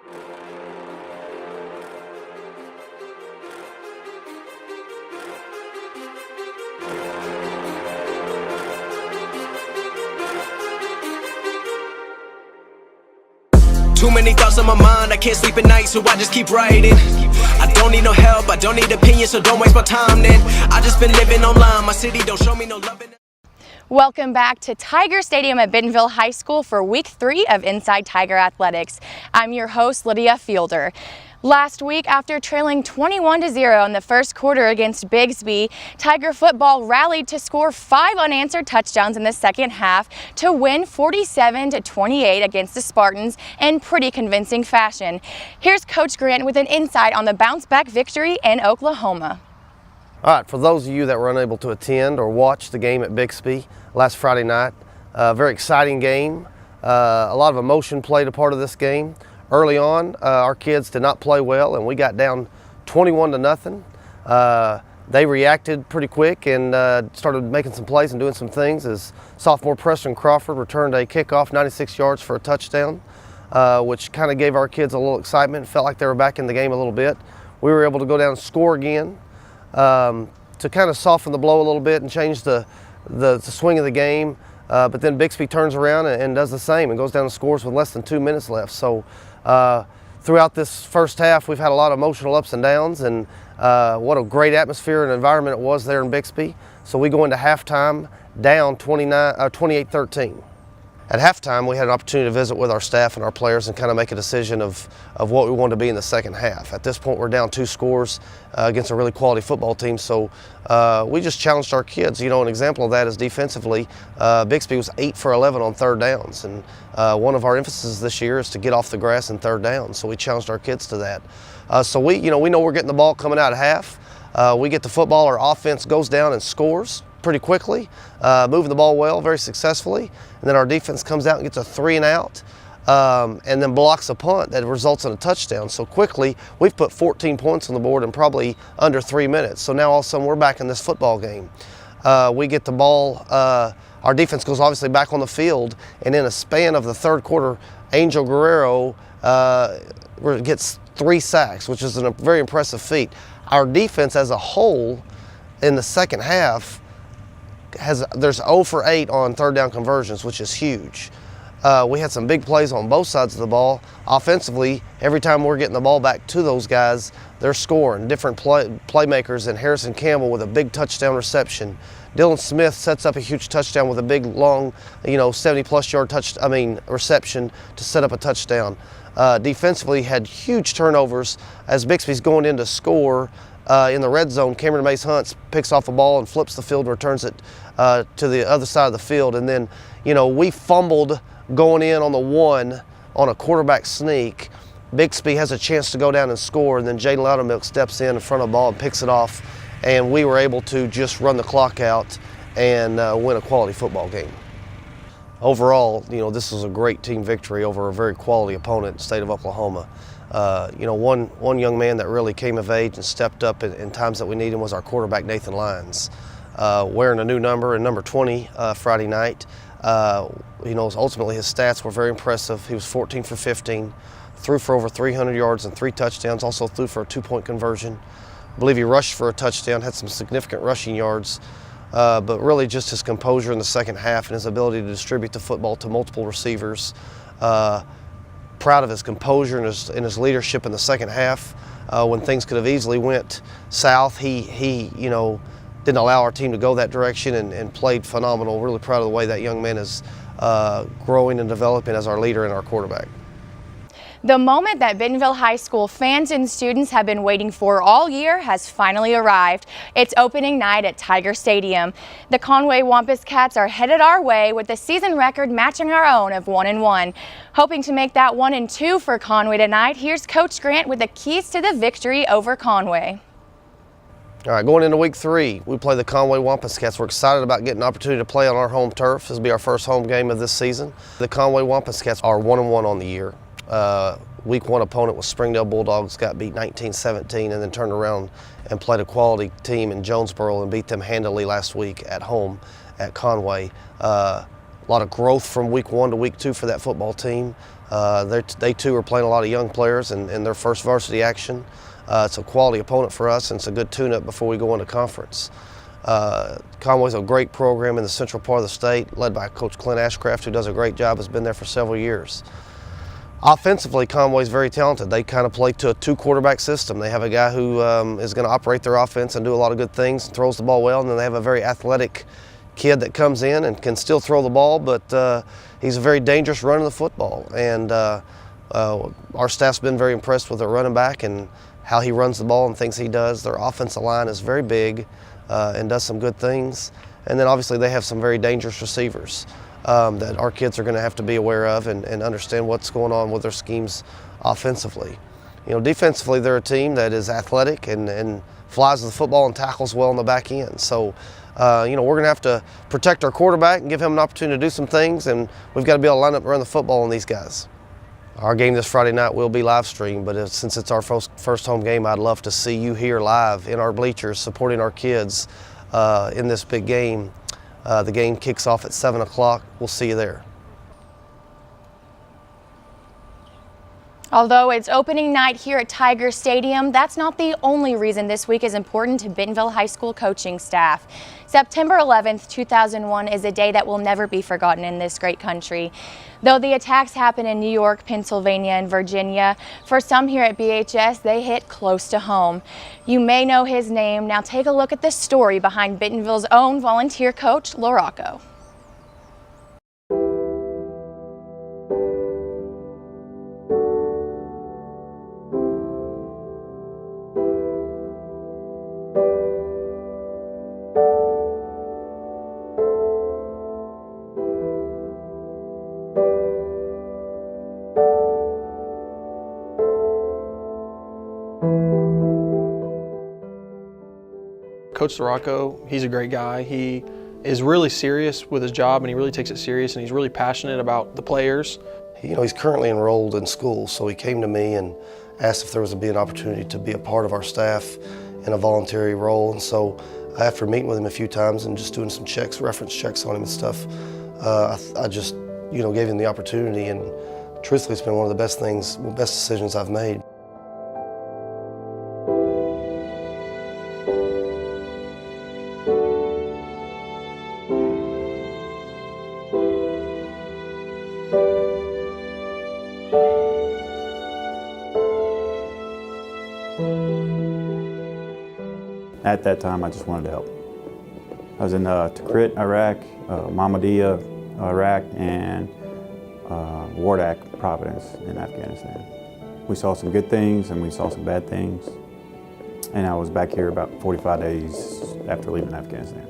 Too many thoughts on my mind, I can't sleep at night, so I just keep writing. I don't need no help, I don't need opinions, so don't waste my time then. I just been living online, my city don't show me no love. Welcome back to Tiger Stadium at Bentonville High School for week 3 of Inside Tiger Athletics. I'm your host, Lydia Fielder. Last week, after trailing 21-0 in the first quarter against Bixby, Tiger football rallied to score 5 unanswered touchdowns in the second half to win 47-28 against the Spartans in pretty convincing fashion. Here's Coach Grant with an insight on the bounce-back victory in Oklahoma. All right, for those of you that were unable to attend or watch the game at Bixby last Friday night, very exciting game. A lot of emotion played a part of this game. Early on, our kids did not play well, and we got down 21-0. They reacted pretty quick and started making some plays and doing some things as sophomore Preston Crawford returned a kickoff 96 yards for a touchdown, which kind of gave our kids a little excitement. Felt like they were back in the game a little bit. We were able to go down and score again to kind of soften the blow a little bit and change the swing of the game. But then Bixby turns around and does the same and goes down and scores with less than 2 minutes left. So throughout this first half, we've had a lot of emotional ups and downs, and what a great atmosphere and environment it was there in Bixby. So we go into halftime down 28-13. At halftime, we had an opportunity to visit with our staff and our players and kind of make a decision of what we wanted to be in the second half. At this point, we're down 2 scores against a really quality football team, so we just challenged our kids. You know, an example of that is defensively, Bixby was 8 for 11 on third downs, and one of our emphasis this year is to get off the grass in third down, so we challenged our kids to that. So we know we're getting the ball coming out of half. We get the football, our offense goes down and scores pretty quickly, moving the ball well, very successfully, and then our defense comes out and gets a 3 and out, and then blocks a punt that results in a touchdown. So quickly, we've put 14 points on the board in probably under 3 minutes. So now all of a sudden we're back in this football game. We get the ball, our defense goes obviously back on the field, and in a span of the third quarter, Angel Guerrero gets 3 sacks, which is a very impressive feat. Our defense as a whole in the second half there's 0 for 8 on third down conversions, which is huge. We had some big plays on both sides of the ball. Offensively, every time we're getting the ball back to those guys, they're scoring. Different playmakers, and Harrison Campbell with a big touchdown reception. Dylan Smith sets up a huge touchdown with a big, long, 70-plus yard reception to set up a touchdown. Defensively, had huge turnovers as Bixby's going in to score. In the red zone, Cameron Mace-Hunt picks off a ball and flips the field and returns it to the other side of the field. And then, we fumbled going in on the 1 on a quarterback sneak. Bixby has a chance to go down and score, and then Jaden Loudermilk steps in front of the ball and picks it off. And we were able to just run the clock out and win a quality football game. Overall, this was a great team victory over a very quality opponent in the state of Oklahoma. One young man that really came of age and stepped up in times that we needed was our quarterback, Nathan Lyons, wearing a new number, and number 20 Friday night. Ultimately his stats were very impressive. He was 14 for 15, threw for over 300 yards and 3 touchdowns, also threw for a 2-point conversion. I believe he rushed for a touchdown, had some significant rushing yards, but really just his composure in the second half and his ability to distribute the football to multiple receivers. Proud of his composure and his leadership in the second half. When things could have easily went south, he didn't allow our team to go that direction and played phenomenal. Really proud of the way that young man is growing and developing as our leader and our quarterback. The moment that Bentonville High School fans and students have been waiting for all year has finally arrived. It's opening night at Tiger Stadium. The Conway Wampus Cats are headed our way with the season record matching our own of 1-1. Hoping to make that 1-2 for Conway tonight, here's Coach Grant with the keys to the victory over Conway. All right, going into week 3, we play the Conway Wampus Cats. We're excited about getting an opportunity to play on our home turf. This will be our first home game of this season. The Conway Wampus Cats are 1-1 on the year. Week 1 opponent was Springdale Bulldogs, got beat 19-17, and then turned around and played a quality team in Jonesboro and beat them handily last week at home at Conway. a lot of growth from week 1 to week 2 for that football team. They too are playing a lot of young players in their first varsity action. It's a quality opponent for us, and it's a good tune-up before we go into conference. Conway's a great program in the central part of the state, led by Coach Clint Ashcraft, who does a great job, has been there for several years. Offensively, Conway's very talented. They kind of play to a 2-quarterback system. They have a guy who is going to operate their offense and do a lot of good things and throws the ball well, and then they have a very athletic kid that comes in and can still throw the ball, but he's a very dangerous running the football. And our staff's been very impressed with their running back and how he runs the ball and things he does. Their offensive line is very big and does some good things. And then obviously they have some very dangerous receivers that our kids are going to have to be aware of and understand what's going on with their schemes offensively. You know, defensively, they're a team that is athletic and flies the football and tackles well on the back end. So, you know, we're going to have to protect our quarterback and give him an opportunity to do some things, and we've got to be able to line up and run the football on these guys. Our game this Friday night will be live streamed, but since it's our first home game, I'd love to see you here live in our bleachers supporting our kids in this big game. The game kicks off at 7 o'clock. We'll see you there. Although it's opening night here at Tiger Stadium, that's not the only reason this week is important to Bentonville High School coaching staff. September 11th, 2001 is a day that will never be forgotten in this great country. Though the attacks happened in New York, Pennsylvania, and Virginia, for some here at BHS, they hit close to home. You may know his name. Now take a look at the story behind Bentonville's own volunteer coach, LaRocco. Coach LaRocco, he's a great guy. He is really serious with his job, and he really takes it serious, and he's really passionate about the players. You know, he's currently enrolled in school, so he came to me and asked if there was an opportunity to be a part of our staff in a voluntary role. And so after meeting with him a few times and just doing some checks, reference checks on him and stuff, I just, you know, gave him the opportunity, and truthfully it's been one of the best decisions I've made. At that time, I just wanted to help. I was in Tikrit, Iraq, Mahmadiyya, Iraq, and Wardak, Providence in Afghanistan. We saw some good things and we saw some bad things. And I was back here about 45 days after leaving Afghanistan.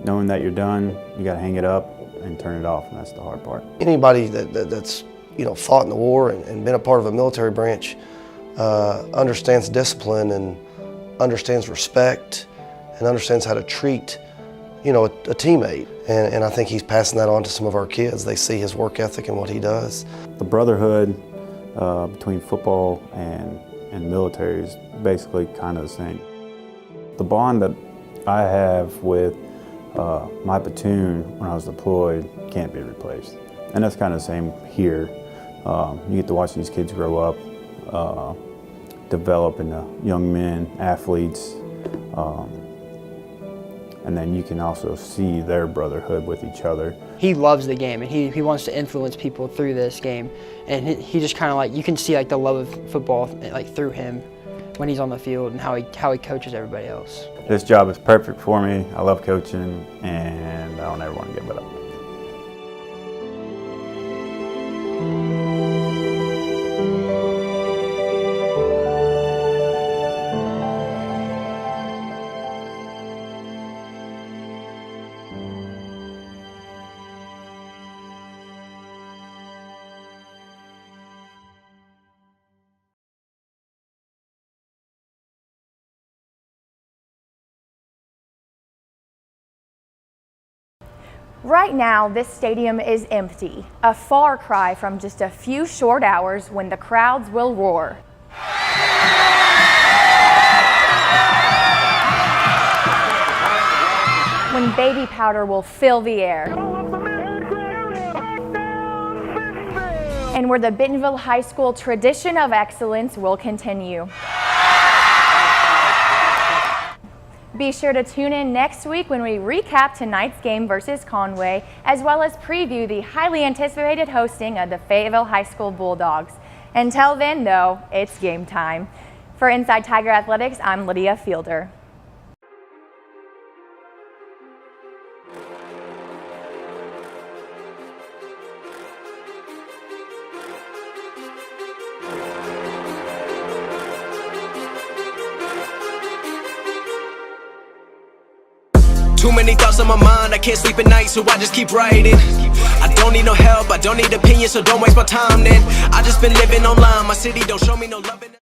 Knowing that you're done, you got to hang it up and turn it off, and that's the hard part. Anybody that's you know, fought in the war and been a part of a military branch understands discipline and understands respect and understands how to treat, you know, a teammate. And I think he's passing that on to some of our kids. They see his work ethic and what he does. The brotherhood between football and military is basically kind of the same. The bond that I have with my platoon when I was deployed can't be replaced. And that's kind of the same here. You get to watch these kids grow up, develop into young men, athletes, and then you can also see their brotherhood with each other. He loves the game, and he wants to influence people through this game, and he just kind of like, you can see like the love of football like through him when he's on the field and how he coaches everybody else. This job is perfect for me. I love coaching, and I don't ever want to give it up. Right now, this stadium is empty, a far cry from just a few short hours when the crowds will roar. When baby powder will fill the air. and where the Bentonville High School tradition of excellence will continue. Be sure to tune in next week when we recap tonight's game versus Conway, as well as preview the highly anticipated hosting of the Fayetteville High School Bulldogs. Until then, though, it's game time. For Inside Tiger Athletics, I'm Lydia Fielder. Too many thoughts on my mind, I can't sleep at night, so I just keep writing. I don't need no help, I don't need opinions, so don't waste my time then. I just been living online, my city don't show me no love.